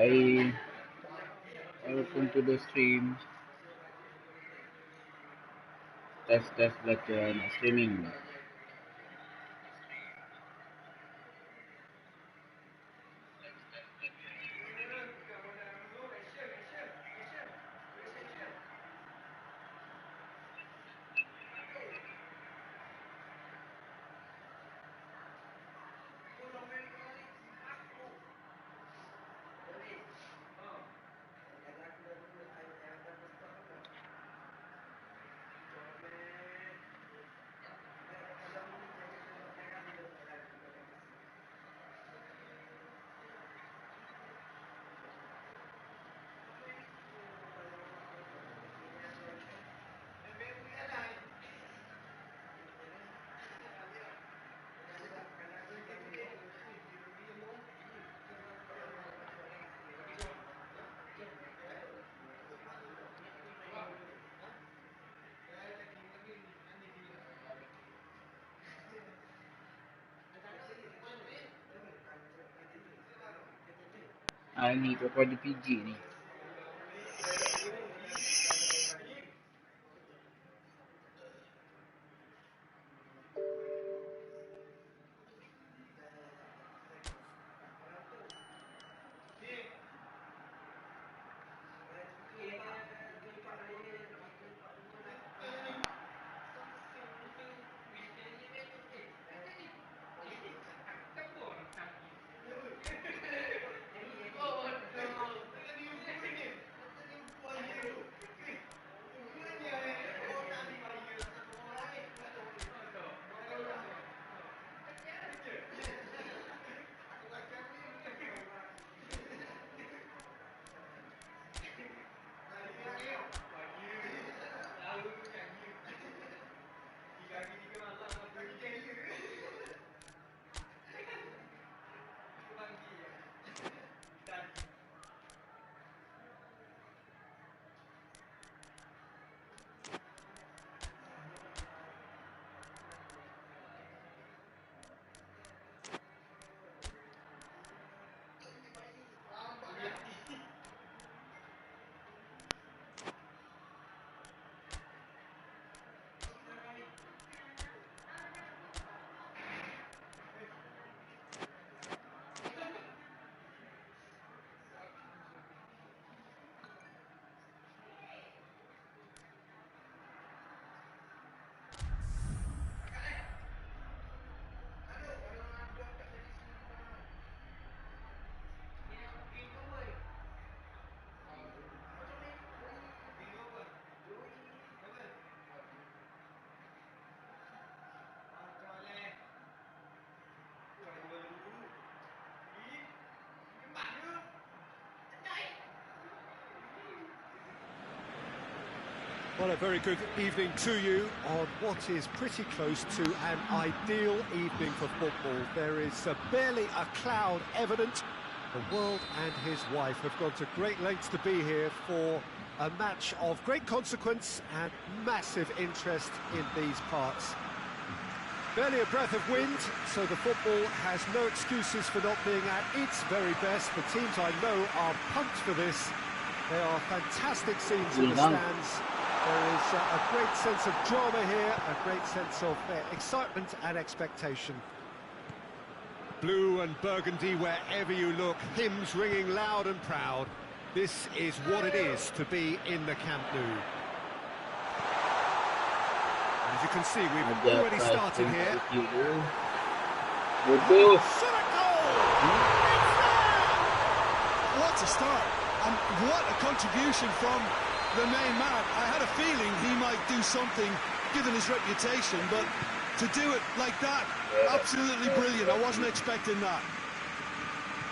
Hi, welcome to the stream. Test like streaming. Ni papai di PG ni. Well, a very good evening to you on what is pretty close to an ideal evening for football. There is barely a cloud evident. The world and his wife have gone to great lengths to be here for a match of great consequence and massive interest in these parts. Barely a breath of wind, so the football has no excuses for not being at its very best. The teams I know are pumped for this. They are fantastic scenes in the stands. There is a great sense of drama here, a great sense of excitement and expectation. Blue and burgundy wherever you look, hymns ringing loud and proud. This is what it is to be in the Camp Nou. As you can see, we've already started here. What a start, and what a contribution from the main man. I had a feeling he might do something given his reputation, but to do it like that, absolutely brilliant. I wasn't expecting that.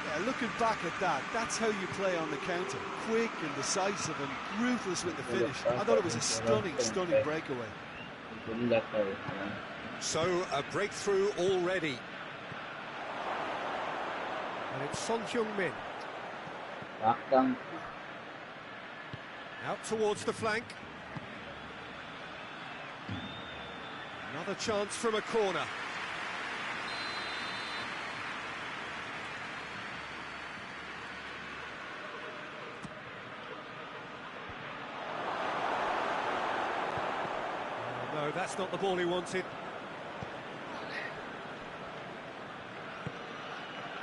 Yeah, looking back at that, that's how you play on the counter. Quick and decisive and ruthless with the finish. I thought it was a stunning, stunning breakaway. So, a breakthrough already. And it's Son Heung-min. Out towards the flank. Another chance from a corner. No, that's not the ball he wanted.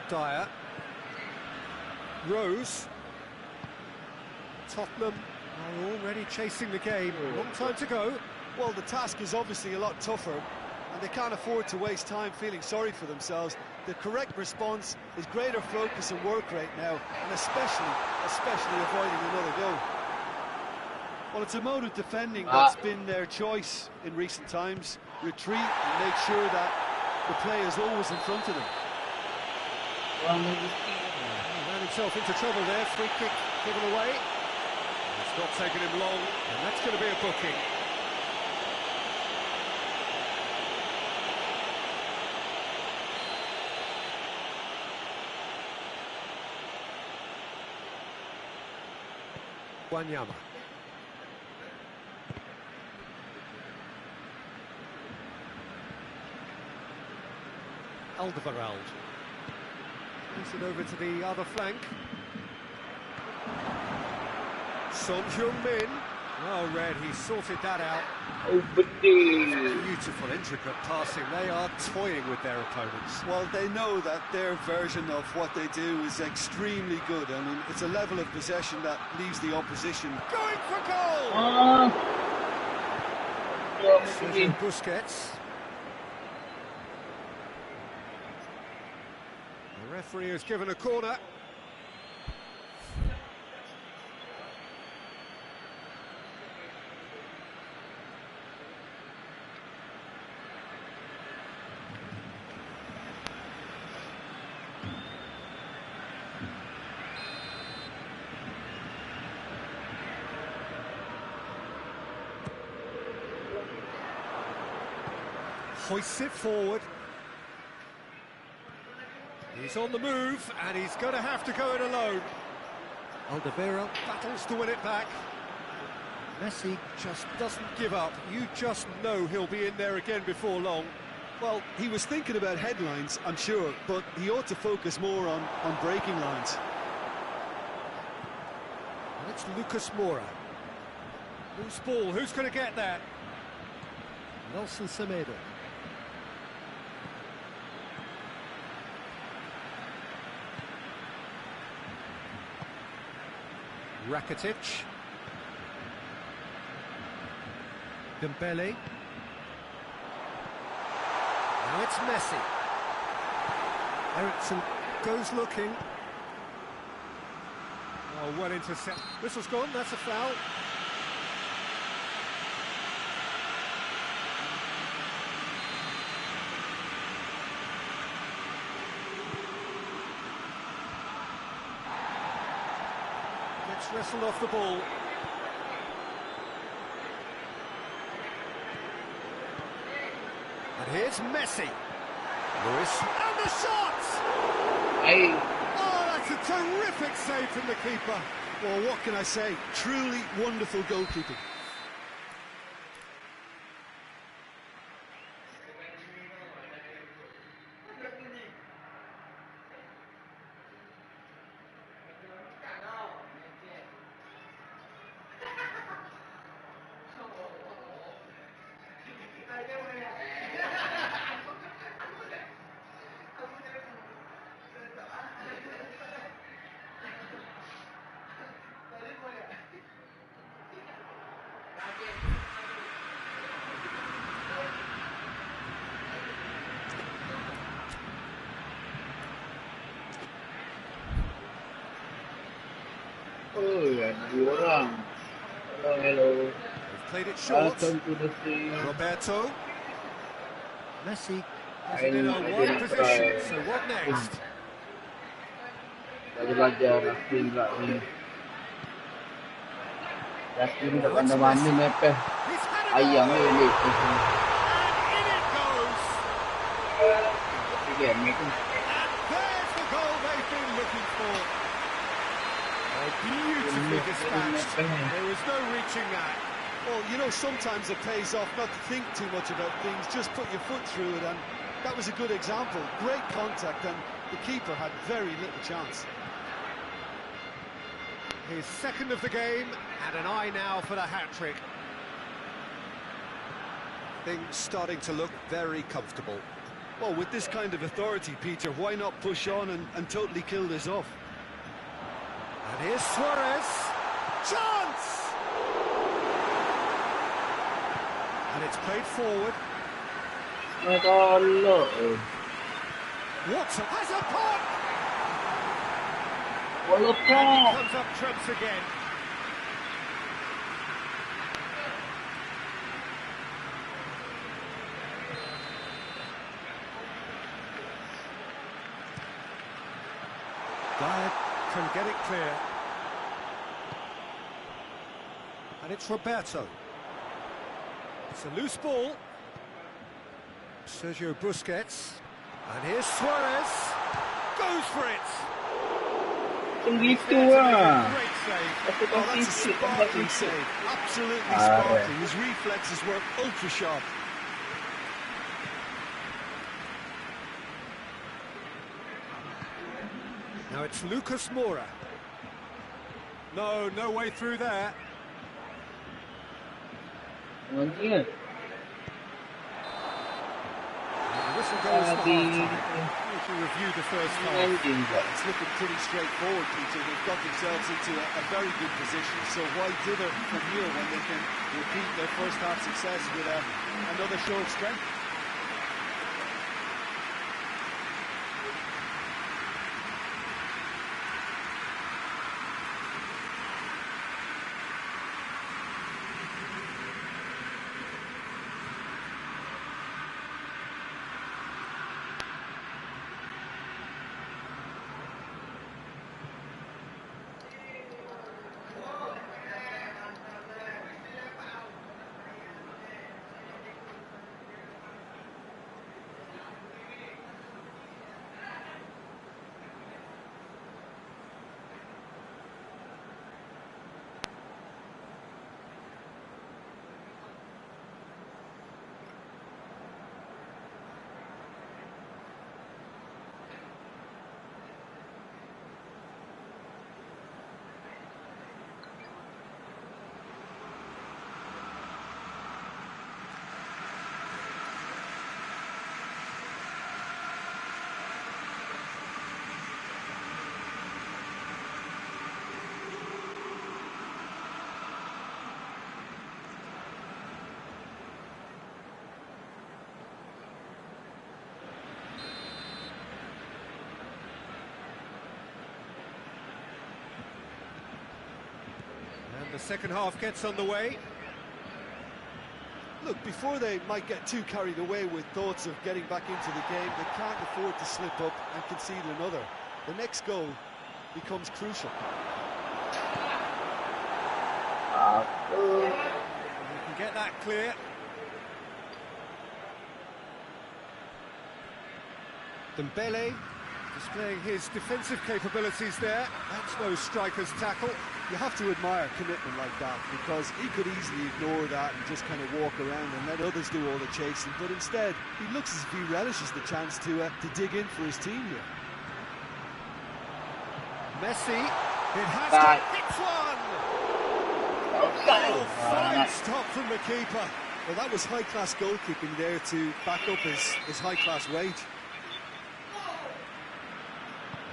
Dyer. Rose. Tottenham are already chasing the game. Long time to go. Well, the task is obviously a lot tougher, and they can't afford to waste time feeling sorry for themselves. The correct response is greater focus and work rate now, and especially avoiding another goal. Well, it's a mode of defending that's been their choice in recent times. Retreat and make sure that the play is always in front of them. He ran himself into trouble there. Free kick given away. It's not taken him long, and that's going to be a booking. Wanyama. Alderweireld. Brings it over to the other flank. Son Heung-min. Well read, he sorted that out. Oh, but Beautiful, intricate passing. They are toying with their opponents. Well, they know that their version of what they do is extremely good. I mean, it's a level of possession that leaves the opposition Going for goal! Sergio Busquets. The referee has given a corner. Hoists it forward. He's on the move, and he's going to have to go it alone. Alderweireld battles to win it back. Messi just doesn't give up. You just know he'll be in there again before long. Well, he was thinking about headlines, I'm sure, but he ought to focus more on breaking lines. And it's Lucas Moura. Loose ball, who's going to get that? Nelson Semedo. Rakitic. Dembele. Now it's Messi. Eriksson goes looking. Oh, well intercept. Whistle's gone, that's a foul. Gets wrestled off the ball. And here's Messi. Lewis. And the shot! Hey. Oh, that's a terrific save from the keeper. Well, what can I say? Truly wonderful goalkeeping. Oh, ada dua orang. Hello. They've played it short. Welcome to the stream. Roberto. Messi has it in a wide position, so what next? Saya belajar Raskin pula ni. Raskin tak mana-mana mepeh. He's had it Ayam all, ni ni. and in it goes. Again, make him. And there's the goal they've been looking for. Oh, beautifully dispatched. There was no reaching that. Well, you know, sometimes it pays off not to think too much about things, just put your foot through it, and that was a good example. Great contact, and the keeper had very little chance. His second of the game, and an eye now for the hat-trick. Things starting to look very comfortable. Well, with this kind of authority, Peter, why not push on and totally kill this off? And here's Suarez. Chance! And it's played forward. Watson has a pop! And he comes up trumps again. Dyer can get it clear. And it's Roberto. It's a loose ball. Sergio Busquets. And here's Suarez. Goes for it. Great Great save. save. Oh, that's a sparkling save. Absolutely sparkling. His reflexes were ultra sharp. Now it's Lucas Moura. No way through there. And the whistle goes for half-time. If you review the first half. It's looking pretty straightforward, Peter. They've got themselves into a very good position, so why dither from here when they can repeat their first half success with another show of strength? The second half gets underway. Look, before they might get too carried away with thoughts of getting back into the game, they can't afford to slip up and concede another. The next goal becomes crucial. You can get that clear. Dembele displaying his defensive capabilities there. That's no striker's tackle. You have to admire commitment like that, because he could easily ignore that and just kind of walk around and let others do all the chasing, but instead he looks as if he relishes the chance to dig in for his team here. Messi, it has to hit one! Oh, fine stop from the keeper. Well, that was high-class goalkeeping there to back up his high-class wage.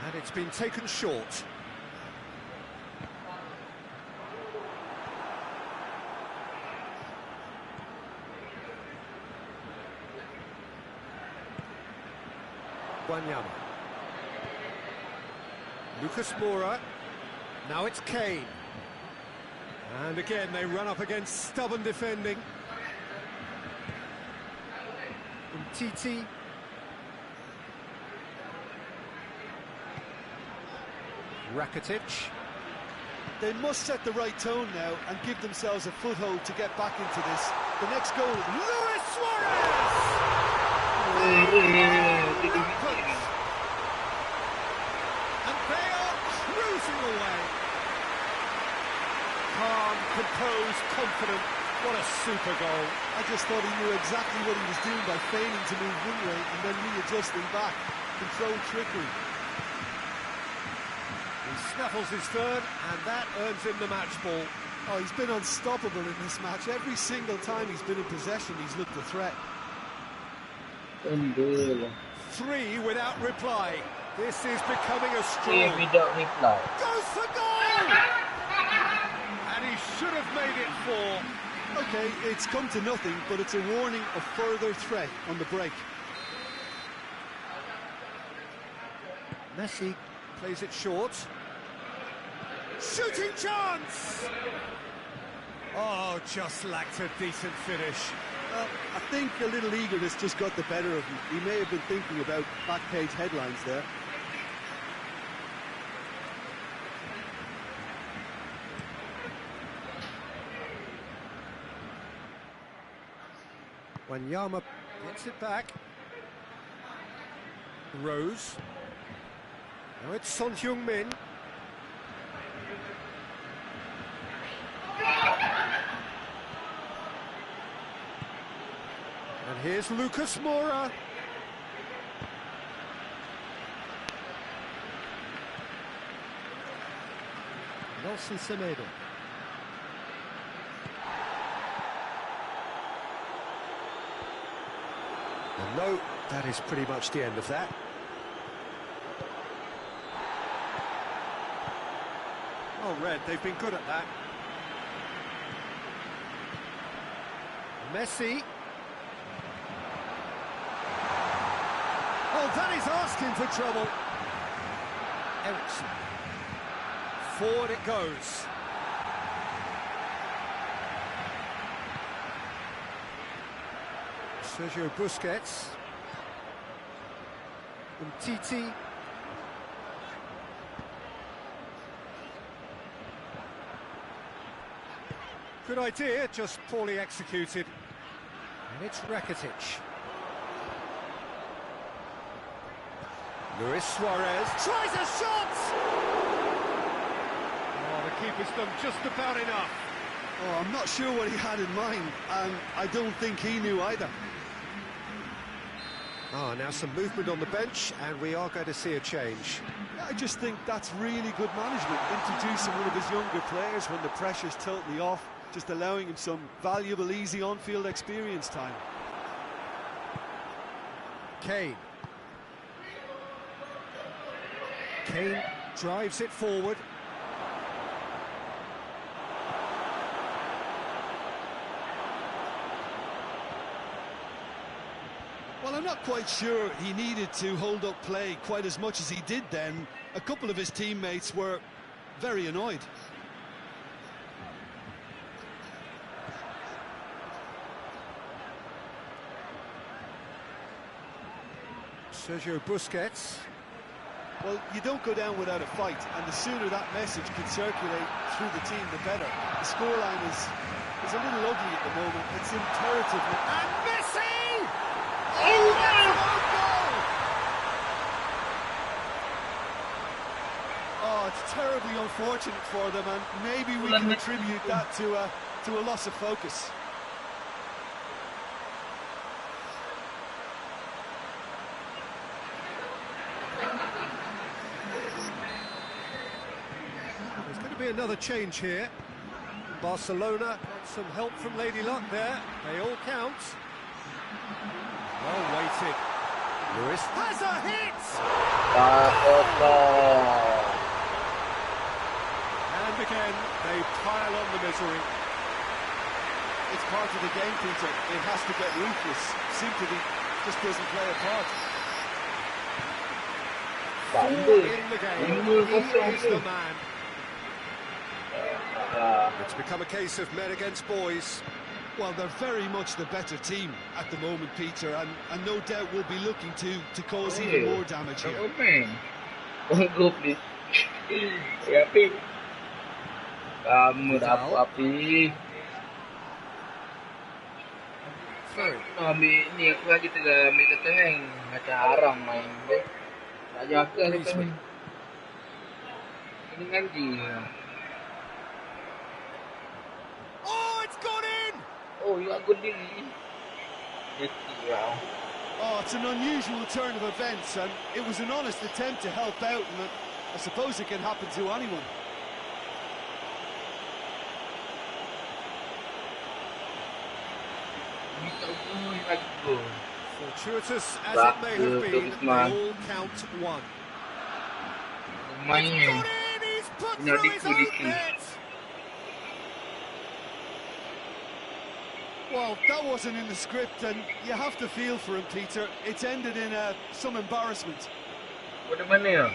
And it's been taken short. Wanyama. Lucas Moura. Now it's Kane. And again they run up against stubborn defending. Titi. Rakitic. They must set the right tone now and give themselves a foothold to get back into this. The next goal, Luis Suarez! And they are cruising away. Calm, composed, confident. What a super goal. I just thought he knew exactly what he was doing by feigning to move one way and then readjusting back. Controlled trickery. He snaffles his third, and that earns him the match ball. Oh, he's been unstoppable in this match. Every single time he's been in possession, he's looked a threat. Unggul. 3 without reply. This is becoming a 3 strong. without reply. Goes for goal! And he should have made it 4. Okay, it's come to nothing, but it's a warning of further threat on the break. Messi plays it short. Shooting chance! Oh, just lacked a decent finish. Well, I think a little eagerness just got the better of him. He may have been thinking about back page headlines there. Wanyama gets it back. Rose. Now it's Son Heung-min. And here's Lucas Moura. Nelson Semedo. And no, that is pretty much the end of that. Oh, Red, they've been good at that. Messi. Oh, that is asking for trouble. Ericsson. Forward it goes. Sergio Busquets. Titi. Good idea, just poorly executed. And it's Rakitic. Luis Suarez tries a shot! Oh, the keeper's done just about enough. Oh, I'm not sure what he had in mind, and I don't think he knew either. Oh, now some movement on the bench, and we are going to see a change. I just think that's really good management, introducing one of his younger players when the pressure's totally off, just allowing him some valuable, easy on-field experience time. Kane. Kane drives it forward. Well, I'm not quite sure he needed to hold up play quite as much as he did then. A couple of his teammates were very annoyed. Sergio Busquets. Well, you don't go down without a fight, and the sooner that message can circulate through the team, the better. The scoreline is a little ugly at the moment. It's imperative. And Messi! Oh, that's an own goal! Oh, it's terribly unfortunate for them, and maybe we can attribute that to a loss of focus. There's going to be another change here. Barcelona got some help from Lady Luck there. They all count. Well weighted. Lewis has a hit! And again, they pile on the misery. It's part of the game, Peter. It has to get ruthless. Seem to be, just doesn't play a part. Four in the game. He is the man. It's become a case of men against boys. Well, they're very much the better team at the moment, Peter, and no doubt will be looking to cause even more damage here. Go, please. Ya, Pi. Kamu dah apa-apa. Sorry. Ambil ni aku lagi tengah ambil ketengah macam haram main. Tak jaga Griezmann. Ini kan dia. Oh, it's gone in! Oh, you are good diri. Oh, it's an unusual turn of events, and it was an honest attempt to help out, and I suppose it can happen to anyone. lagi gol. Fortuitous as it may Baka have ke been, they Usman. all count one. Main. It's got in, he's put Nak through his own diku. net. Well, that wasn't in the script, and you have to feel for him, Peter. It's ended in some embarrassment. Pada mana ya?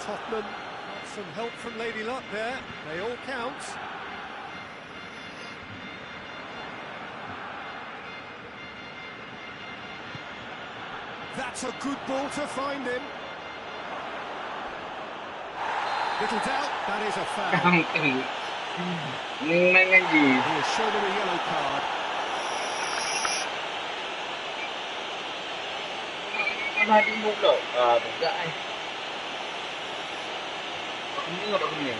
Tottenham got some help from Lady Luck there. They all count. That's a good ball to find him. Little doubt, that is a foul. Main lagi. He has shown him a yellow card. Mana ada ibu pula? Tak kan. Tak kena tak kena.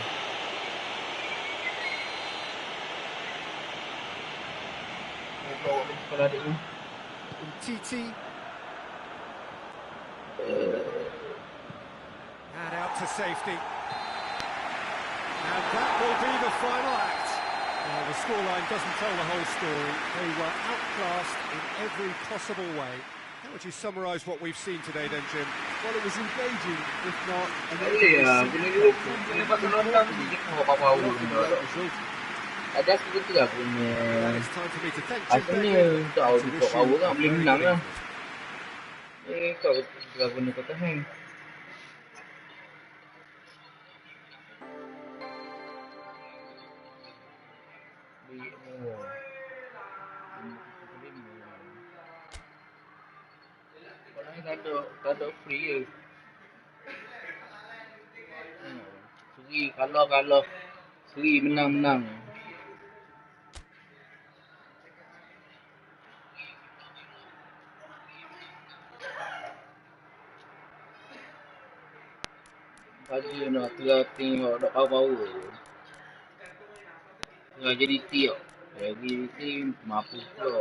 Bawa dia sekolah adik ni. Titi. And out to safety. And that will be the final act. Well, the scoreline doesn't tell the whole story. They were outclassed in every possible way. How would you summarise what we've seen today then, Jim? Well, it was engaging, if not... Boleh lah. Kena dulu pun kena patut nonton tu. Dia kena apa-apa pun. Ada suka tu lah punya. And it's time for me to thank Jim Asalnya Begley tak and to ada wish you power a kan. Boleh very menang good lah. evening. Kau tak guna kata hang. Tak ada free je. Seri kalah. Seri menang. Pagi nak tengok nak power. Tengah jadi tiap. Jadi tim mampu pula.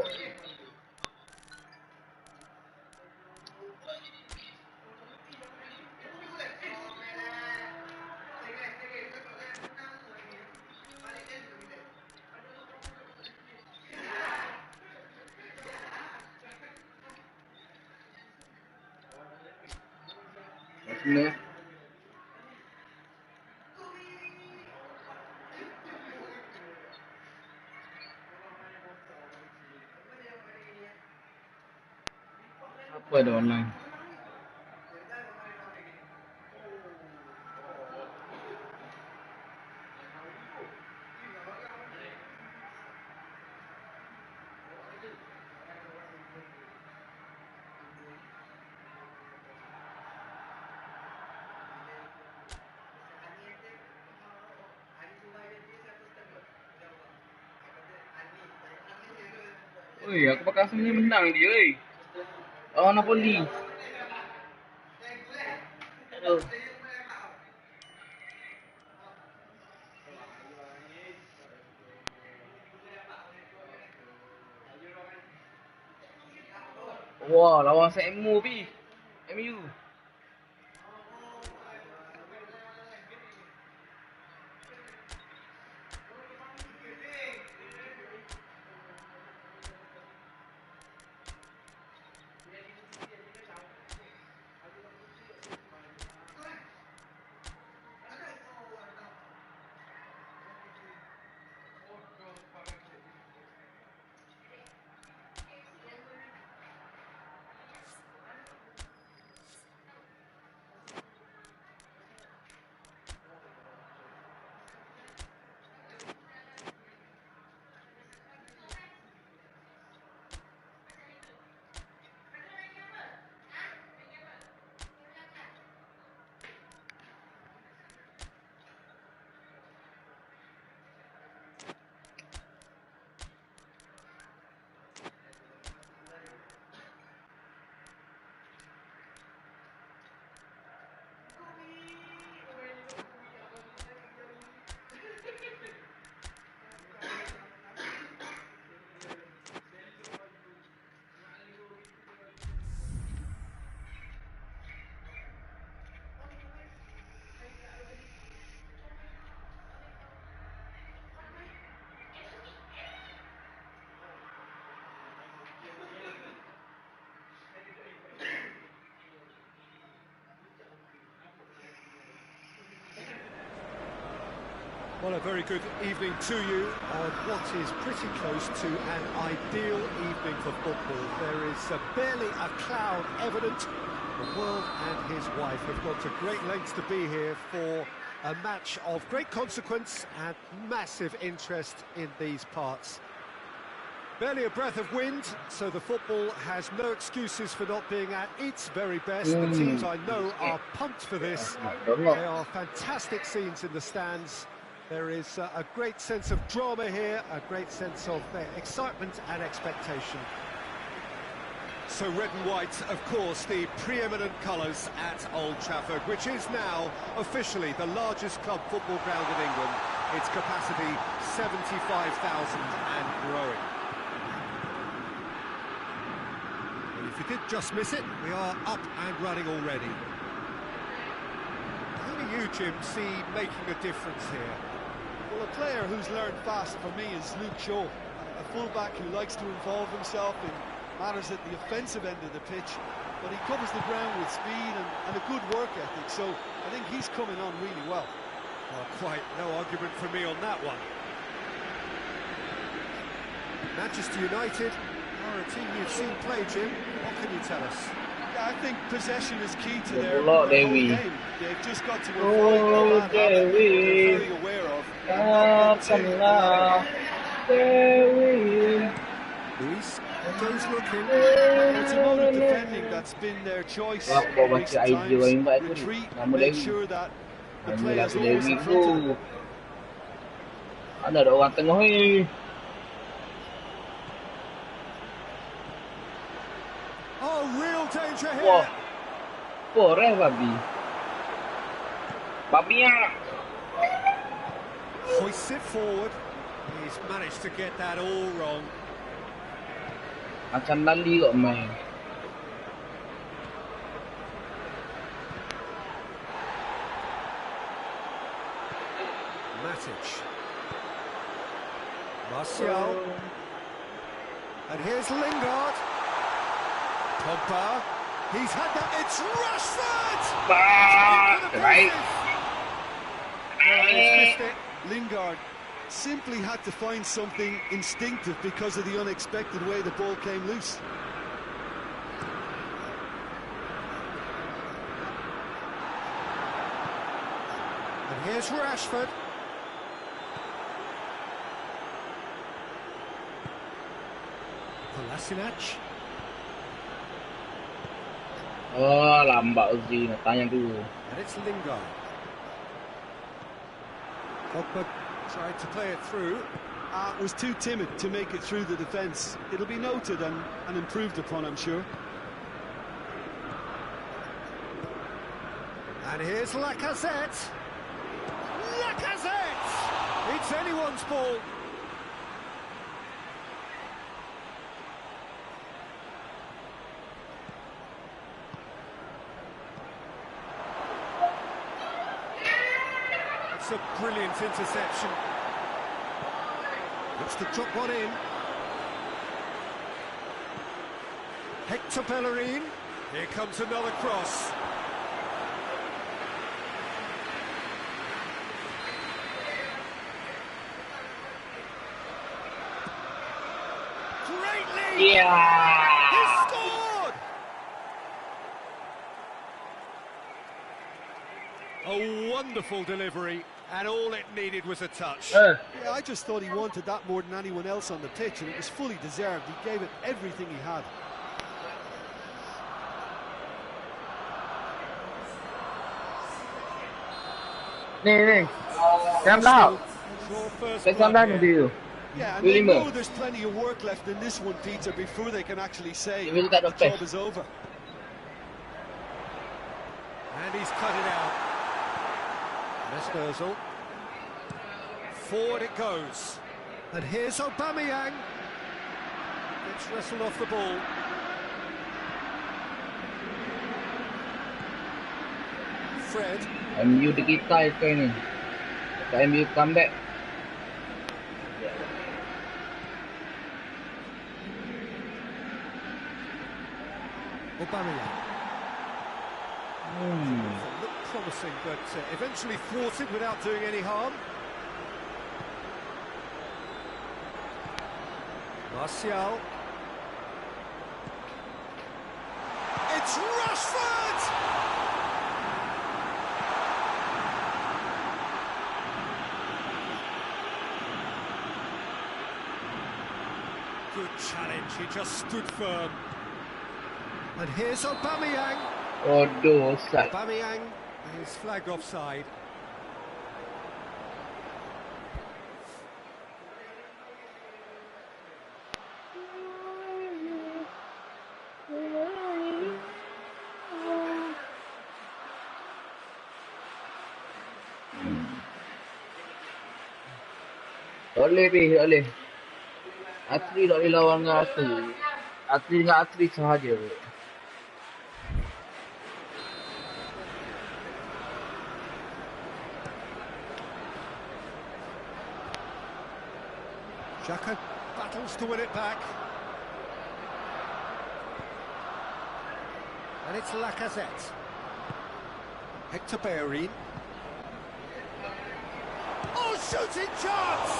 Maksudnya apa ada online? Oi, aku pakai asal ni menang dia, oi. Oh, Napoli. Aduh. Wah, lawan MU pi. MU. Well, a very good evening to you on what is pretty close to an ideal evening for football. There is barely a cloud evident. The world and his wife have gone to great lengths to be here for a match of great consequence and massive interest in these parts. Barely a breath of wind, so the football has no excuses for not being at its very best. The teams I know are pumped for this. They are fantastic scenes in the stands. There is a great sense of drama here, a great sense of excitement and expectation. So red and white, of course, the preeminent colours at Old Trafford, which is now officially the largest club football ground in England. Its capacity 75,000 and growing. Well, if you did just miss it, we are up and running already. Who do you, Jim, see making a difference here? Well, a player who's learned fast for me is Luke Shaw, a fullback who likes to involve himself in matters at the offensive end of the pitch, but he covers the ground with speed and a good work ethic, so I think he's coming on really well. Well, quite no argument for me on that one. Manchester United are a team you've seen play, Jim. What can you tell us? Yeah, I think possession is key to their whole game. They've just got to avoid the bad habit they're very aware of. Luis goes looking. It's a mode of defending that's been their choice in recent times. Retreat, make sure that the player's always in front of them. Ada orang tengah ni. Oh, real danger here. Wah. Koreh babi. Babinya. Hoists it forward. He's managed to get that all wrong. Macam lali kok main. Matic. Martial. And here's Lingard. Pogba. He's had that. It's Rashford! Right. He's missed it. Lingard simply had to find something instinctive because of the unexpected way the ball came loose. And here's Rashford. Kolasinac. Oh, lambat Uzi nak tanya dulu. And it's Lingard. Pogba tried to play it through. Was too timid to make it through the defence. It'll be noted and improved upon, I'm sure. And here's Lacazette. Lacazette! It's anyone's ball. It's a brilliant interception. Looks to drop one in. Hector Bellerin. Here comes another cross. Great lead! Yeah. He scored! A wonderful delivery, and all it needed was a touch. Yeah, I just thought he wanted that more than anyone else on the pitch, and it was fully deserved. He gave it everything he had. Ni. Jam dah. Your first Saya blood sampai here. nanti tu. Yeah, and they know there's plenty of work left in this one, Peter, before they can actually say Dia boleh tak the dapat. job is over. And he's cut it out. Mesut Ozil. Forward it goes. And here's Aubameyang. Gets wrestled off the ball. Fred. MU di kita sekarang ni. MU comeback. Aubameyang. Looked promising, but eventually thwarted without doing any harm. Martial. It's Rashford! Good challenge, he just stood firm. And here's Aubameyang. Aduh, offside. Aubameyang is flagged offside. Tak boleh. Atri tak boleh lawan dengan Atri. Atri dengan Atri sahaja. Xhaka battles to win it back. And it's Lacazette. Hector Bellerin. Oh, shooting chance!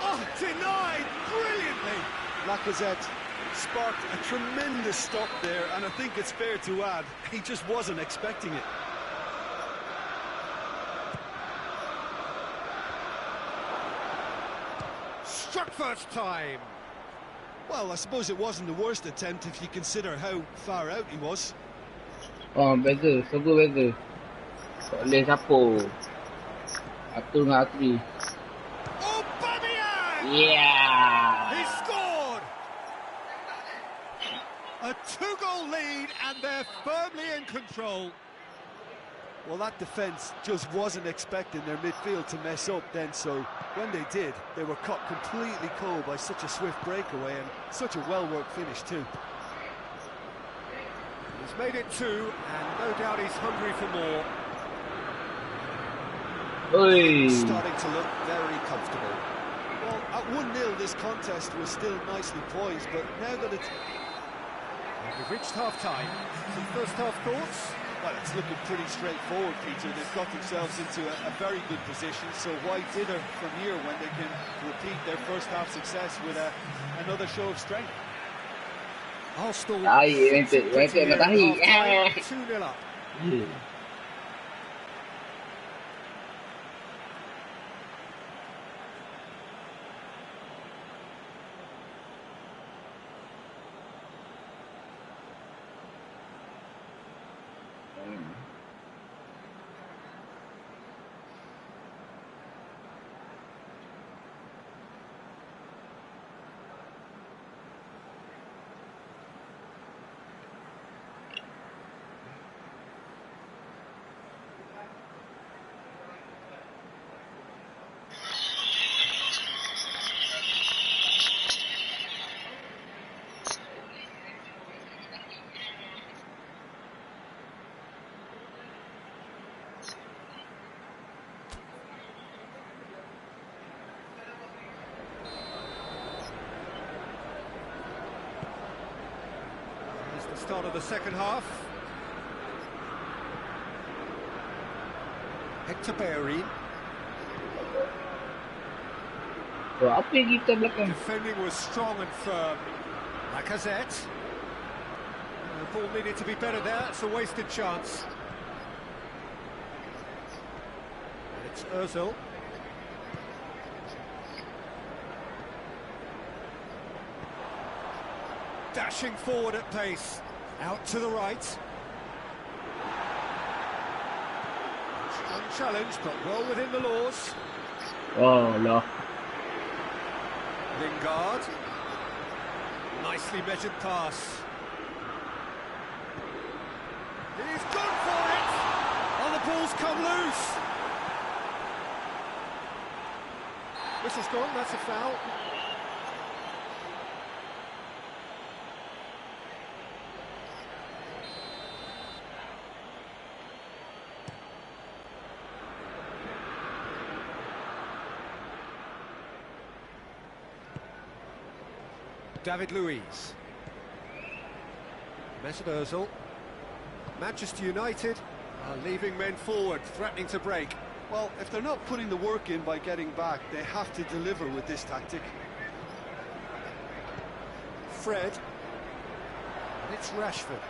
Oh, denied brilliantly. Lacazette sparked a tremendous stop there, and I think it's fair to add, he just wasn't expecting it. Struck first time. Well, I suppose it wasn't the worst attempt if you consider how far out he was. Oh, beza. Semua beza. Tak boleh siapa. Atri dengan Atri. Aubameyang! Yeah! He scored! A two-goal lead, and they're firmly in control. Well, that defence just wasn't expecting their midfield to mess up then, so when they did, they were caught completely cold by such a swift breakaway and such a well-worked finish too. He's made it two, and no doubt he's hungry for more. Oi! Starting to look very comfortable. Well, at 1-0 this contest was still nicely poised, but now that it's... We've reached half-time. Some first-half thoughts? Well, it's looking pretty straightforward, Peter. They've got themselves into a very good position, so why dither from here when they can repeat their first-half success with another show of strength? Arsenal. Went it, matahi. 2-0 up. Start of the second half. Hector Bellerin. Apa yang kita belakang? Defending was strong and firm. Lacazette. The ball needed to be better there. It's a wasted chance. It's Ozil. Dashing forward at pace. Out to the right. Unchallenged, but well within the laws. Oh, no. Lingard. Nicely measured pass. He's gone for it! Oh, the ball's come loose. Whistle's gone, that's a foul. David Luiz. Mesut Ozil. Manchester United are leaving men forward, threatening to break. Well, if they're not putting the work in by getting back, they have to deliver with this tactic. Fred. And it's Rashford.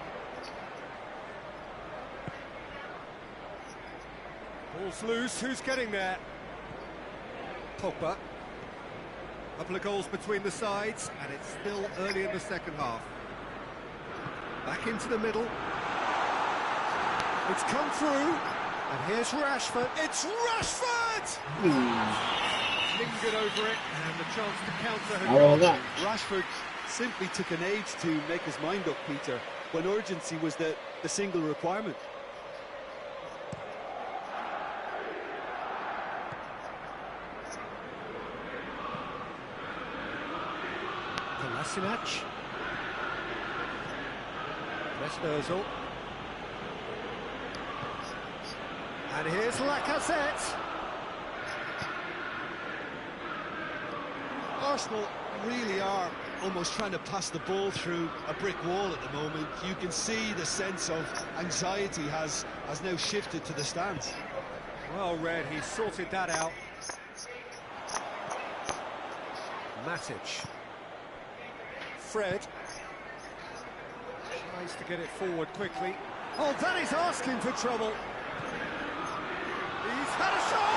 Ball's loose, who's getting there? Pogba. Couple of goals between the sides, and it's still early in the second half. Back into the middle. It's come through, and here's Rashford. It's Rashford! Lingered over it, and the chance to counter had gone. Rashford simply took an age to make his mind up, Peter, when urgency was the single requirement. Kolasinac. Özil. And here's Lacazette. Arsenal really are almost trying to pass the ball through a brick wall at the moment. You can see the sense of anxiety has now shifted to the stands. Well read, he sorted that out. Matic. Fred. Tries to get it forward quickly. Oh, that is asking for trouble. He's had a shot!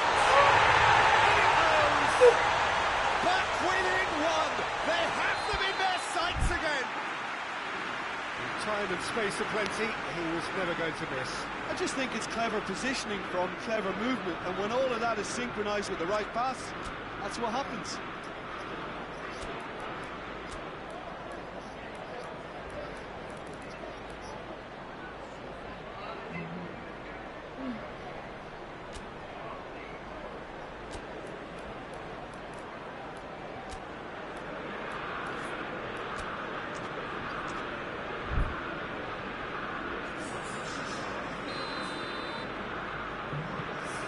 And it goes! Back within one! They have them in their sights again! In time and space aplenty, he was never going to miss. I just think it's clever positioning from clever movement, and when all of that is synchronised with the right pass, that's what happens.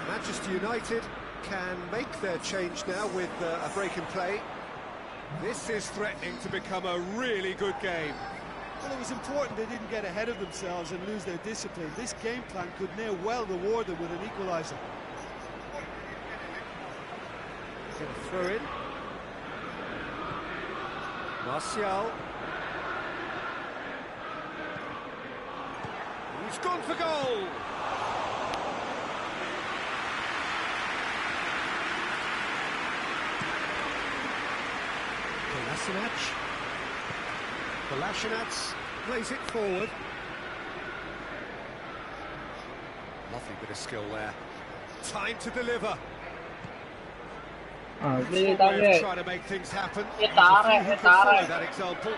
Manchester United can make their change now with a break in play. This is threatening to become a really good game. Well, it was important they didn't get ahead of themselves and lose their discipline. This game plan could now well reward them with an equaliser. Going to throw in. Martial. He's gone for goal! Kolasinac plays it forward. Lovely bit of skill there. Time to deliver. Trying to make things happen. Follow that example.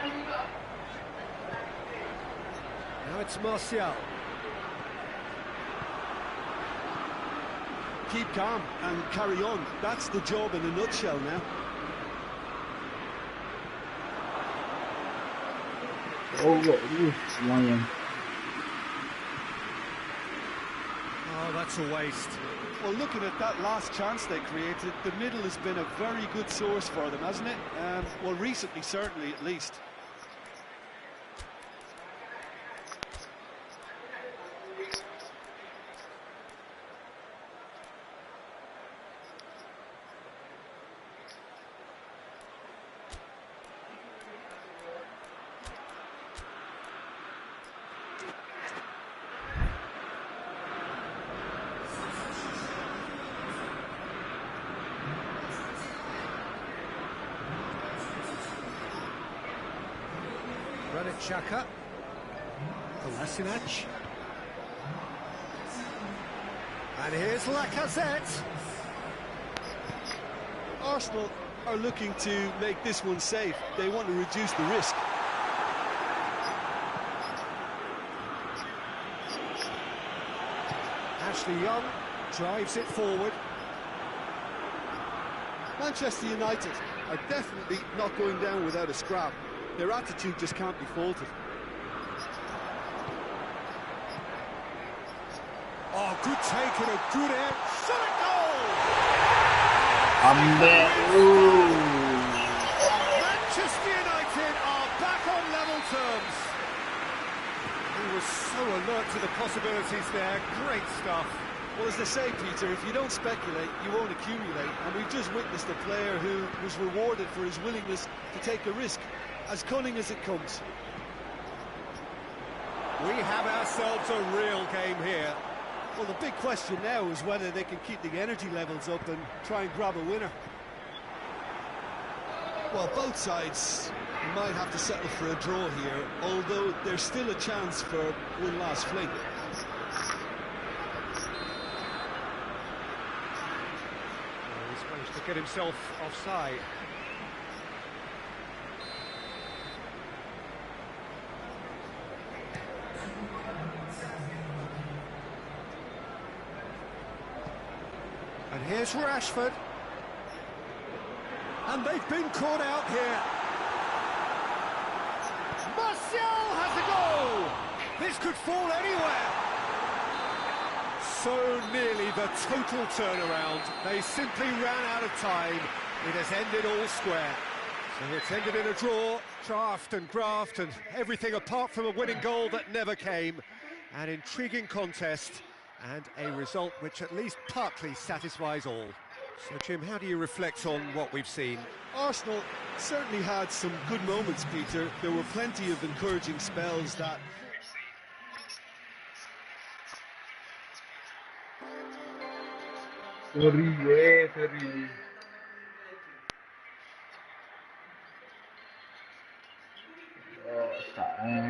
Now it's Martial. Keep calm and carry on. That's the job in a nutshell now. Oh, that's a waste. Well, looking at that last chance they created, the middle has been a very good source for them, hasn't it? Well, recently, certainly, at least. Xhaka. Kolasinac. And here's Lacazette. Arsenal are looking to make this one safe. They want to reduce the risk. Ashley Young drives it forward. Manchester United are definitely not going down without a scrap. Their attitude just can't be faulted. Oh, good take and a good air. Shot at goal! Manchester United are back on level terms. He was so alert to the possibilities there. Great stuff. Well, as they say, Peter, if you don't speculate, you won't accumulate. And we've just witnessed a player who was rewarded for his willingness to take a risk. as cunning as it comes. We have ourselves a real game here. Well, the big question now is whether they can keep the energy levels up and try and grab a winner. Well, both sides might have to settle for a draw here, although there's still a chance for one last fling. He's managed to get himself offside. And here's Rashford. And they've been caught out here. Martial has a goal! This could fall anywhere. So nearly the total turnaround. They simply ran out of time. It has ended all square. So it's ended in a draw, draft and graft and everything apart from a winning goal that never came. An intriguing contest and a result which at least partly satisfies all. So, Jim, how do you reflect on what we've seen? Arsenal certainly had some good moments, Peter. There were plenty of encouraging spells that... Sorry. Oh, tak.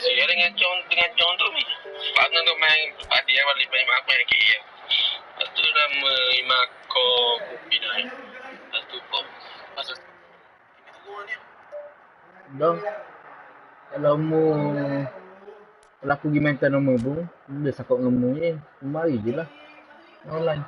Saya dengan Chong tu ni. Partner tu main padi awal main mak main ke. Lepas tu nama mak ko pindah. Lepas tu ko pasal Dah. Kalau mu aku pergi mainkan nama pun, dia sakok ngemu je. Mari je lah. Online.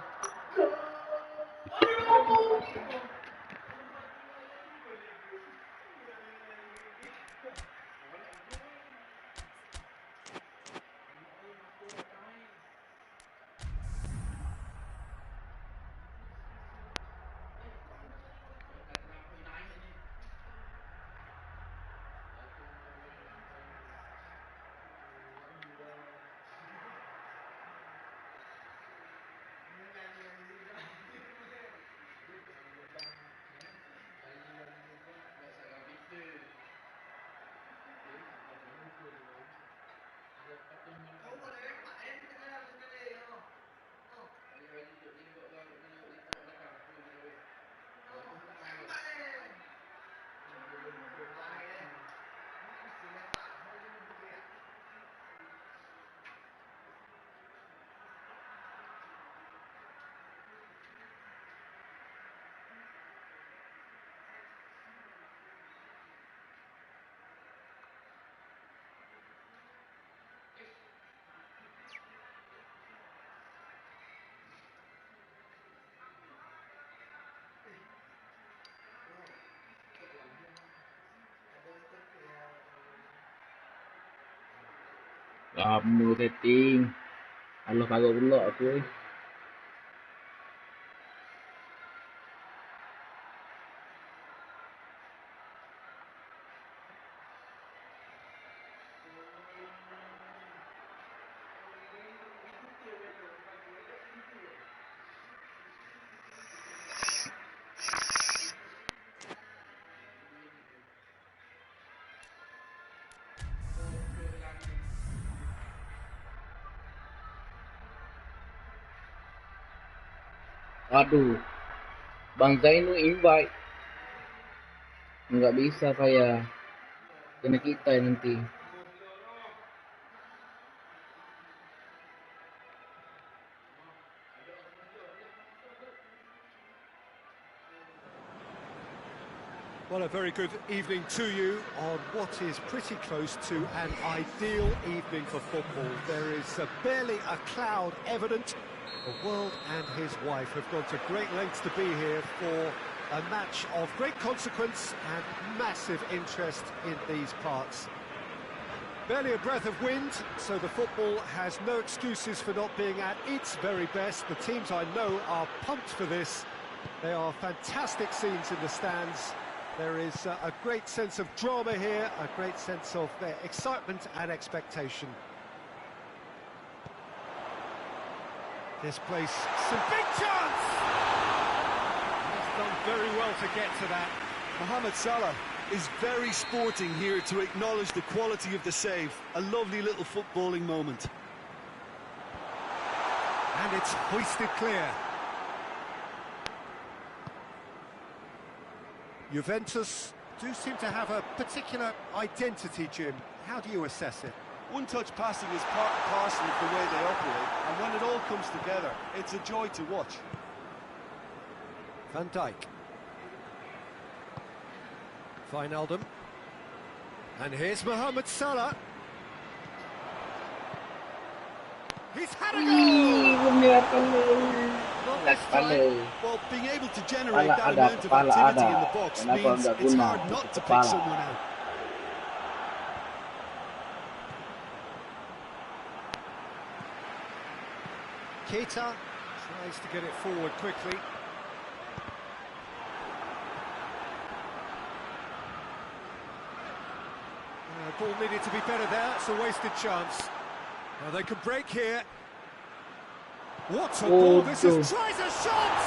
Kamu setting. Allah kagak pula aku. Aduh, Bang Zainu invite. Nggak bisa saya. Kena kita nanti. Well, a very good evening to you on what is pretty close to an ideal evening for football. There is barely a cloud evident. The world and his wife have gone to great lengths to be here for a match of great consequence and massive interest in these parts. Barely a breath of wind, so the football has no excuses for not being at its very best. The teams I know are pumped for this. They are fantastic scenes in the stands. There is a great sense of drama here, a great sense of excitement and expectation. This place, some big chance! He's done very well to get to that. Mohamed Salah is very sporting here to acknowledge the quality of the save. A lovely little footballing moment. And it's hoisted clear. Juventus do seem to have a particular identity, Jim. How do you assess it? One-touch passing is part and parcel of the way they operate, and when it all comes together, it's a joy to watch. Van Dijk. Wijnaldum. And here's Mohamed Salah. He's had a goal! Not this time. Well, being able to generate that amount of activity in the box means it's hard not to pick someone out. Keita tries to get it forward quickly. Ball needed to be better there, it's a wasted chance. Now they can break here. What a ball this is! Tries a shot!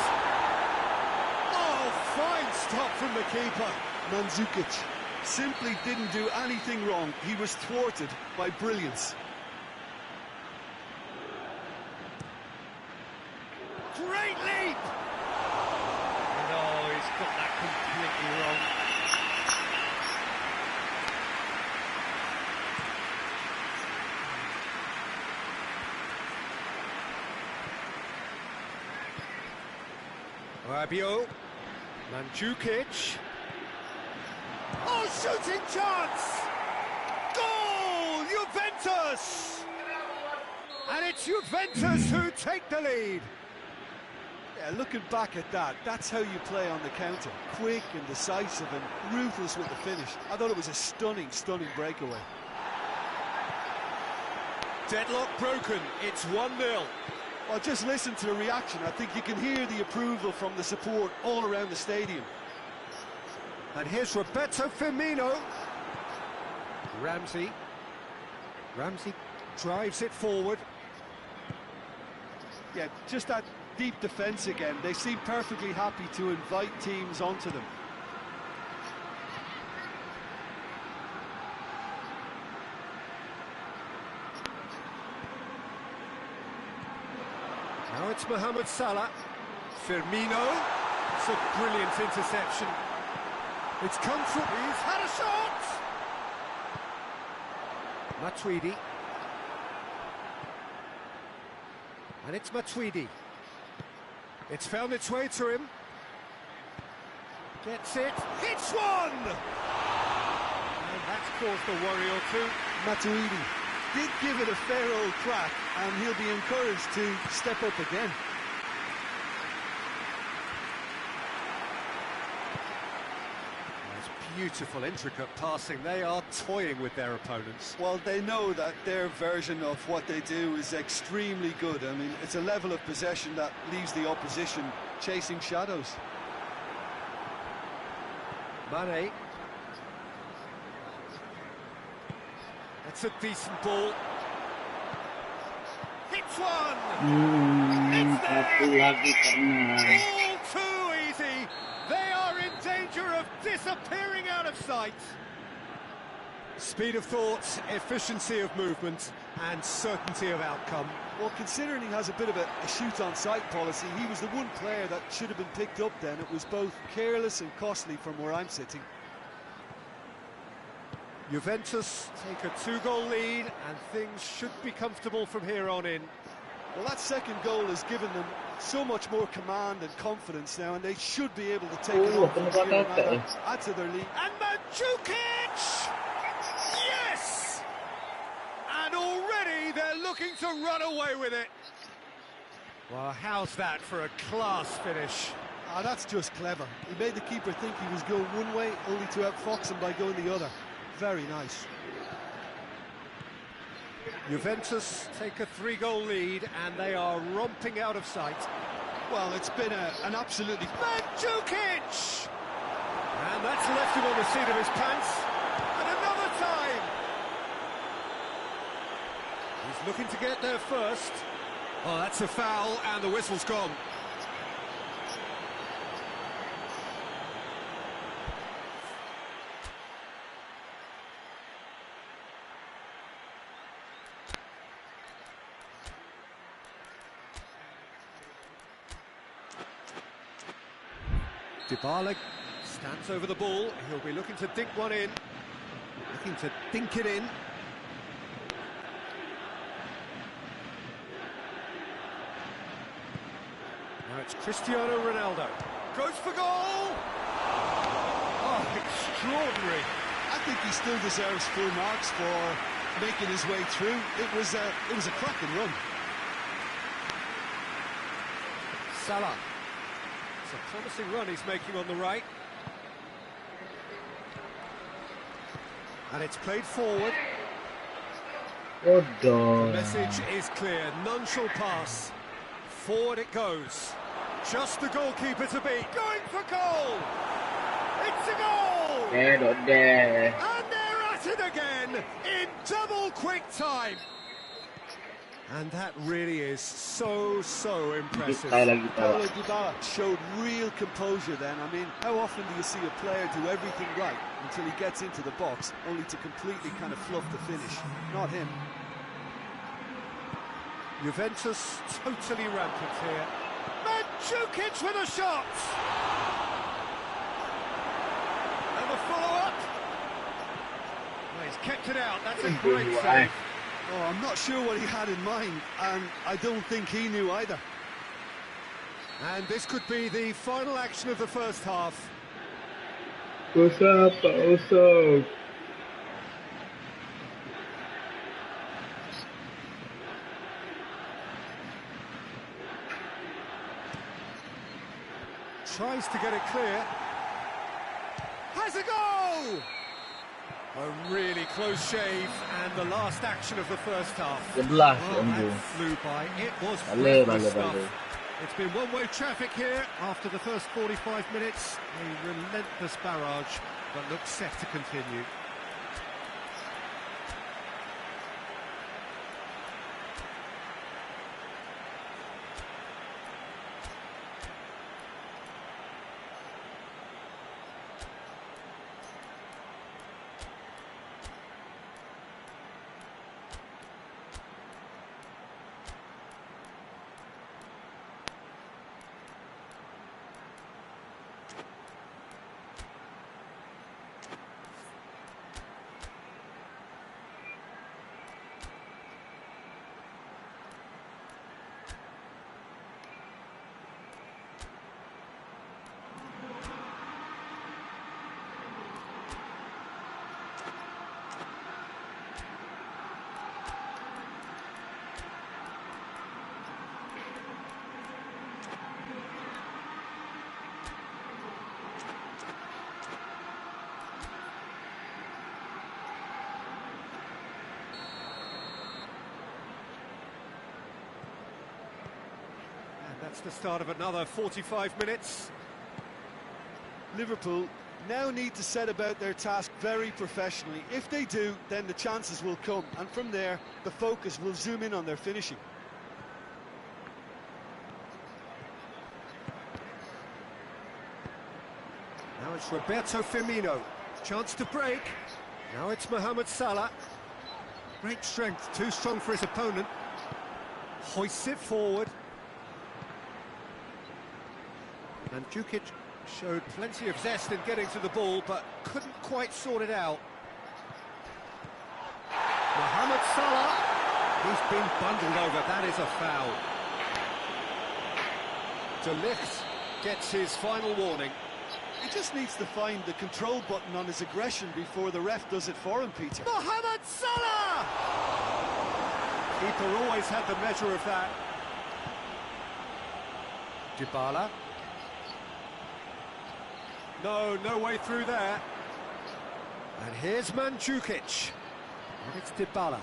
Oh, fine stop from the keeper. Mandzukic simply didn't do anything wrong. He was thwarted by brilliance. Great leap! No, he's got that completely wrong. Rabiot, Mandzukic. Oh, shooting chance! Goal! Juventus! And it's Juventus who take the lead. Yeah, looking back at that, that's how you play on the counter. Quick and decisive and ruthless with the finish. I thought it was a stunning, stunning breakaway. Deadlock broken, it's 1-0. Well, just listen to the reaction. I think you can hear the approval from the support all around the stadium. And here's Roberto Firmino. Ramsey drives it forward. Yeah, just that deep defence again. They seem perfectly happy to invite teams onto them. Now it's Mohamed Salah. Firmino. It's a brilliant interception. It's come through. He's had a shot! Matuidi. And it's Matuidi. It's found its way to him. Gets it. Hits one! And that's caused a worry or two. Matuidi did give it a fair old crack, and he'll be encouraged to step up again. It's beautiful, intricate passing. They are toying with their opponents. Well, they know that their version of what they do is extremely good. I mean, it's a level of possession that leaves the opposition chasing shadows. Mane. It's a decent ball. Hits one! It's Satu there! lagi karena All too easy! They are in danger of disappearing out of sight! Speed of thought, efficiency of movement, and certainty of outcome. Well, considering he has a bit of a shoot-on-sight policy, he was the one player that should have been picked up then. It was both careless and costly from where I'm sitting. Juventus take a 2-goal lead, and things should be comfortable from here on in. Well, that second goal has given them so much more command and confidence now, and they should be able to take it on from here and add to their lead. And Mandzukic! Yes! And already they're looking to run away with it. Well, how's that for a class finish? Ah, that's just clever. He made the keeper think he was going one way, only to outfox him by going the other. Very nice. Juventus take a 3-goal lead, and they are romping out of sight. Well, it's been an absolutely... Mandzukic! And that's left him on the seat of his pants. And another time! He's looking to get there first. Oh, that's a foul, and the whistle's gone. Dybala stands over the ball. He'll be looking to dink one in. Looking to dink it in. Now it's Cristiano Ronaldo. Goes for goal! Oh, extraordinary. I think he still deserves full marks for making his way through. It was a cracking run. Salah. It's a promising run he's making on the right. And it's played forward. The message is clear. None shall pass. Forward it goes. Just the goalkeeper to beat. Going for goal! It's a goal! And they're at it again in double quick time. And that really is so impressive. Paulo Dybala showed real composure then. I mean, how often do you see a player do everything right until he gets into the box, only to completely kind of fluff the finish? Not him. Juventus totally rampant here. Mandzukic with a shot! And the follow-up. Well, he's kept it out. That's a great save. Oh, I'm not sure what he had in mind, and I don't think he knew either. And this could be the final action of the first half. What's up? Tries to get it clear. Has a goal! A really close shave, and the last action of the first half. Sebelah, that flew by. It was Bale. stuff. It's been one-way traffic here after the first 45 minutes. A relentless barrage, but looks set to continue. That's the start of another 45 minutes. Liverpool now need to set about their task very professionally. If they do, then the chances will come, and from there, the focus will zoom in on their finishing. Now it's Roberto Firmino. Chance to break. Now it's Mohamed Salah. Great strength, too strong for his opponent. Hoists it forward. And Djukic showed plenty of zest in getting to the ball, but couldn't quite sort it out. Mohamed Salah. He's been bundled over. That is a foul. De Ligt gets his final warning. He just needs to find the control button on his aggression before the ref does it for him, Peter. Mohamed Salah! Keeper always had the measure of that. Dybala. No way through there. And here's Mandzukic. And it's Dybala.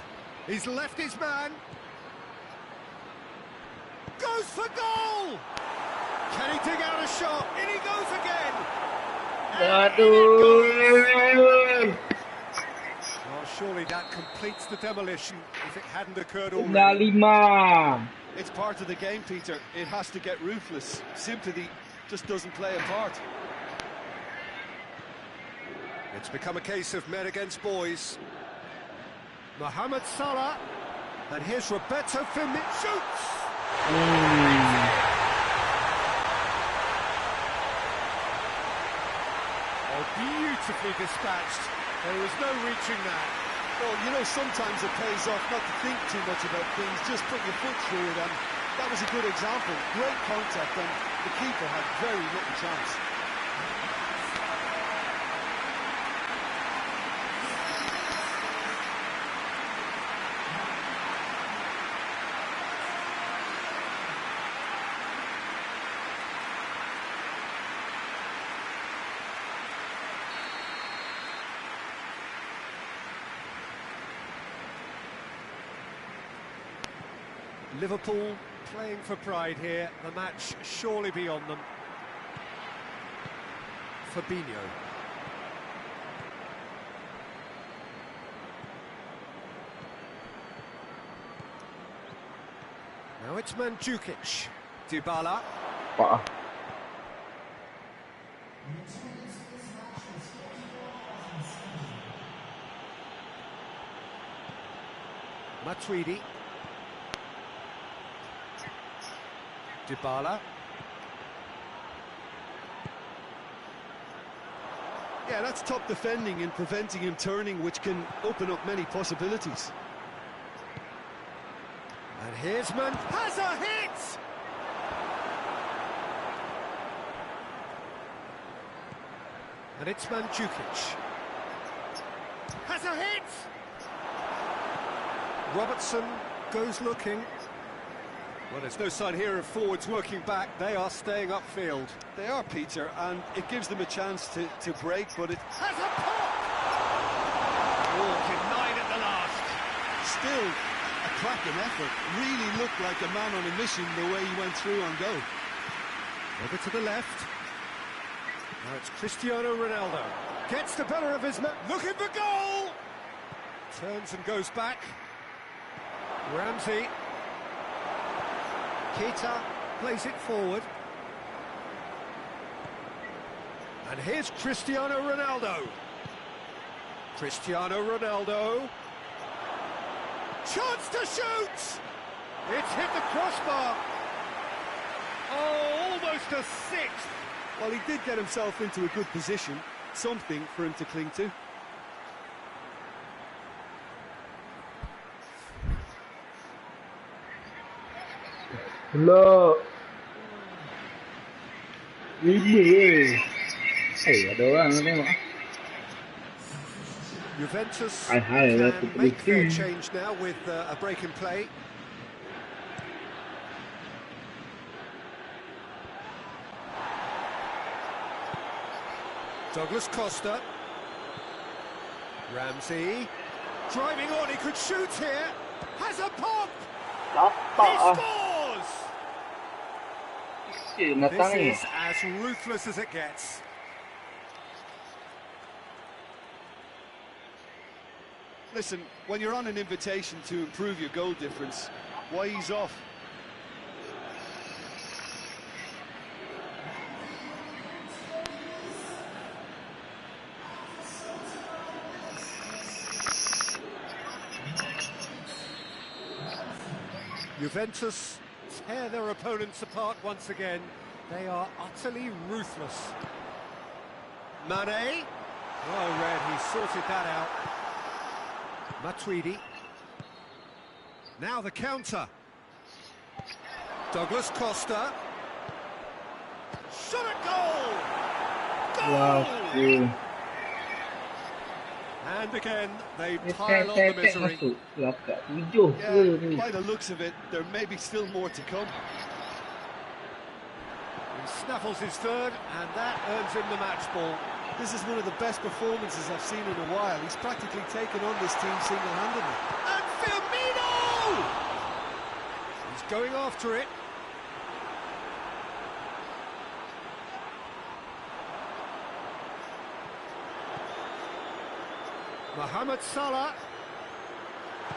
He's left his man. Goes for goal! Can he dig out a shot? In he goes again! Aduh. Well, surely that completes the demolition if it hadn't occurred already. Dah 5. It's part of the game, Peter. It has to get ruthless. Sympathy just doesn't play a part. It's become a case of men against boys. Mohamed Salah. And here's Roberto Firmino. Shoots! Oh, beautifully dispatched. There was no reaching that. Well, you know, sometimes it pays off not to think too much about things, just put your foot through it, and that was a good example. Great contact, and the keeper had very little chance. Liverpool playing for pride here. The match surely beyond them. Fabinho. Now it's Mandzukic. Dybala. Matuidi. Dybala. Yeah, that's top defending and preventing him turning, which can open up many possibilities. And here's has a hit! And it's Mandzukic. Has a hit! Robertson goes looking. Well, there's no sign here of forwards working back. They are staying upfield. They are, Peter, and it gives them a chance to break, but it has a pop! Oh, denied at the last. Still a cracking effort. Really looked like a man on a mission the way he went through on goal. Over to the left. Now it's Cristiano Ronaldo. Gets the better of his man. Looking for goal! Turns and goes back. Ramsey. Keita plays it forward. And here's Cristiano Ronaldo. Cristiano Ronaldo. Chance to shoot! It's hit the crossbar. Oh, almost a sixth. Well, he did get himself into a good position. Something for him to cling to. Hello. Ini. Ada orang tengok. Juventus Hai, can make their change now with a break in play. Douglas Costa. Ramsey. Driving on, he could shoot here. Has a pop! He scores! This is as ruthless as it gets. Listen, when you're on an invitation to improve your goal difference, why ease off? Juventus tear their opponents apart once again. They are utterly ruthless. Mane. Oh, Red, he sorted that out. Matuidi. Now the counter. Douglas Costa. Shot at goal! Goal! Wow. And again, they pile on the misery. Yeah, by the looks of it, there may be still more to come. He snaffles his third, and that earns him the match ball. This is one of the best performances I've seen in a while. He's practically taken on this team single-handedly. And Firmino! He's going after it. Mohamed Salah.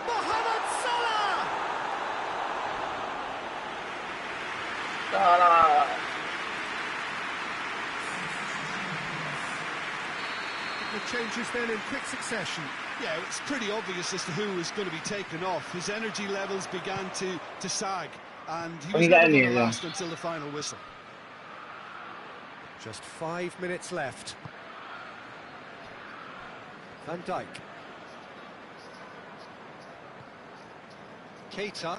Mohamed Salah! Salah. The changes then in quick succession. Yeah, it's pretty obvious as to who was going to be taken off. His energy levels began to sag, and he was never going to last until the final whistle. Just 5 minutes left. Van Dijk. Keita.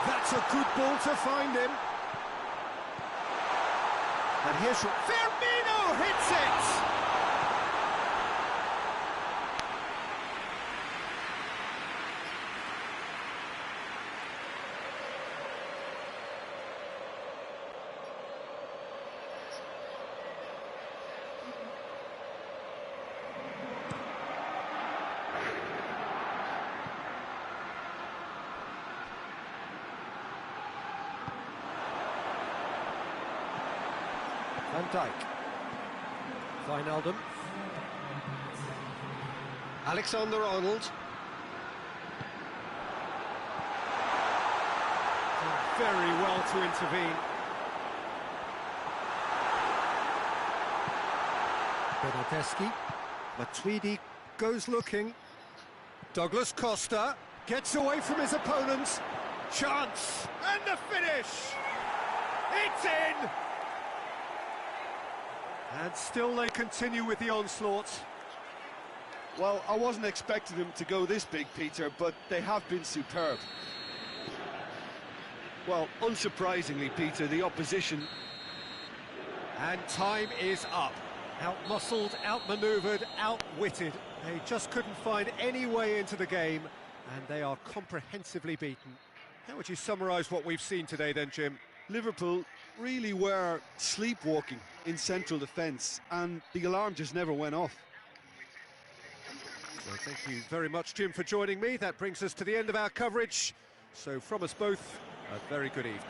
That's a good ball to find him. And here's Firmino hits it! Van Dijk. Wijnaldum. Alexander-Arnold. Very well to intervene. Bernardeschi. Matuidi goes looking. Douglas Costa gets away from his opponents. Chance! And the finish! It's in! And still they continue with the onslaught. Well, I wasn't expecting them to go this big, Peter, but they have been superb. Well, unsurprisingly, Peter, the opposition... And time is up. Out-muscled, out-manoeuvred, outwitted. They just couldn't find any way into the game, and they are comprehensively beaten. How would you summarise what we've seen today then, Jim? Liverpool really were sleepwalking in central defence, and the alarm just never went off. So thank you very much, Jim, for joining me. That brings us to the end of our coverage. So from us both, a very good evening.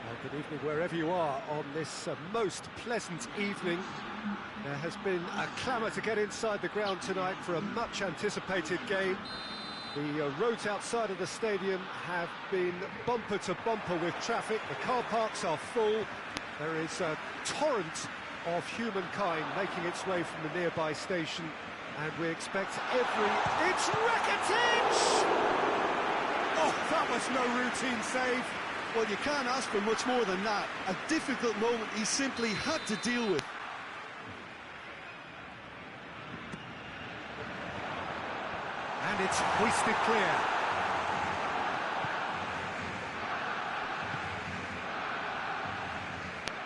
Well, good evening wherever you are on this most pleasant evening. There has been a clamour to get inside the ground tonight for a much anticipated game. The roads outside of the stadium have been bumper to bumper with traffic. The car parks are full. There is a torrent of humankind making its way from the nearby station, and we expect It's Rakitic! Oh, that was no routine save. Well, you can't ask for much more than that. A difficult moment he simply had to deal with. And it's hoisted clear.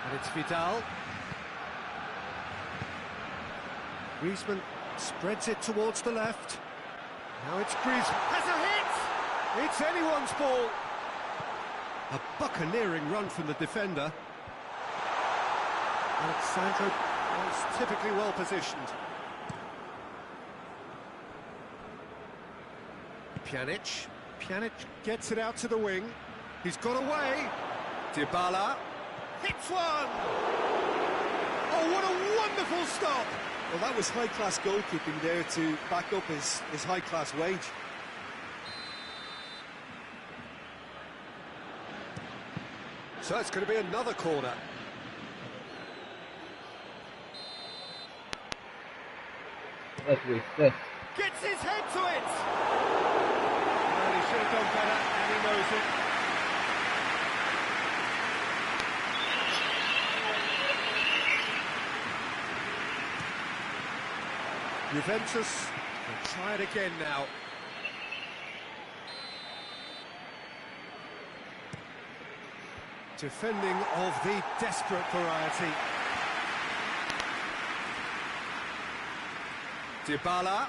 And it's Vidal. Griezmann spreads it towards the left. Now it's Griezmann. Has a hit! It's anyone's ball. A buccaneering run from the defender. Alexandro was typically well positioned. Pjanic gets it out to the wing. He's got away. Dybala hits one. Oh, what a wonderful stop. Well, that was high-class goalkeeping there to back up his high-class wage. So it's going to be another corner. That's wasted. Gets his head to it! Well, he should have done better, and he knows it. Juventus will try it again now. Defending of the desperate variety. Dybala.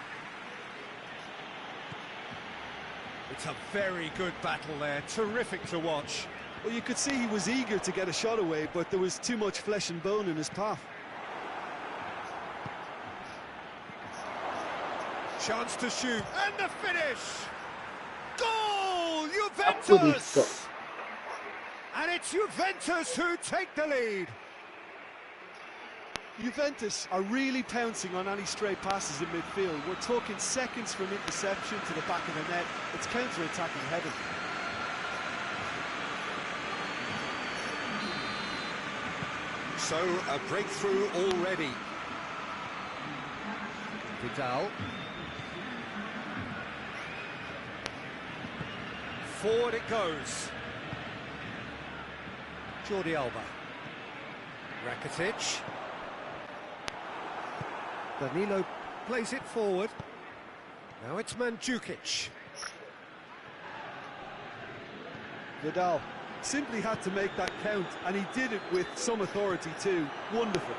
It's a very good battle there, terrific to watch. Well, you could see he was eager to get a shot away, but there was too much flesh and bone in his path. Chance to shoot, and the finish! Goal! Juventus! And it's Juventus who take the lead. Juventus are really pouncing on any stray passes in midfield. We're talking seconds from interception to the back of the net. It's counter-attacking heaven. So, a breakthrough already. Vidal. Forward it goes. Jordi Alba. Rakitic. Danilo plays it forward. Now it's Mandzukic. Vidal simply had to make that count, and he did it with some authority too. Wonderful.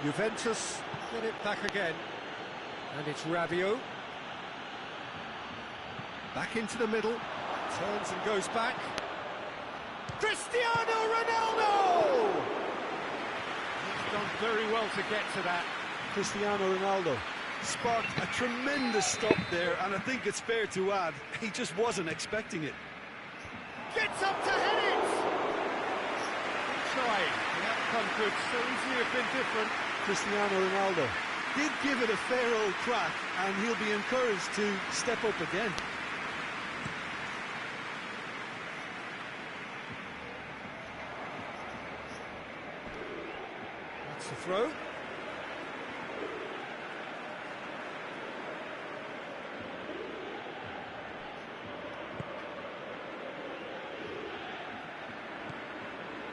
Juventus get it back again. And it's Rabiot. Back into the middle. Turns and goes back. Cristiano Ronaldo! very well to get to that. Cristiano Ronaldo sparked a tremendous stop there, and I think it's fair to add, he just wasn't expecting it. Gets up to hit it! Trying. The outcome could so easily have been different. Cristiano Ronaldo did give it a fair old crack, and he'll be encouraged to step up again. That's the throw.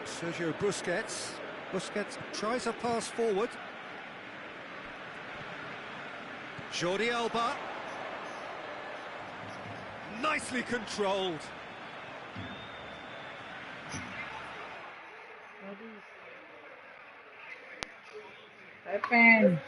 Sergio Busquets. Busquets tries a pass forward. Jordi Alba. Nicely controlled. Happened.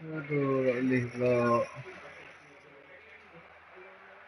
Aduh, boleh pula.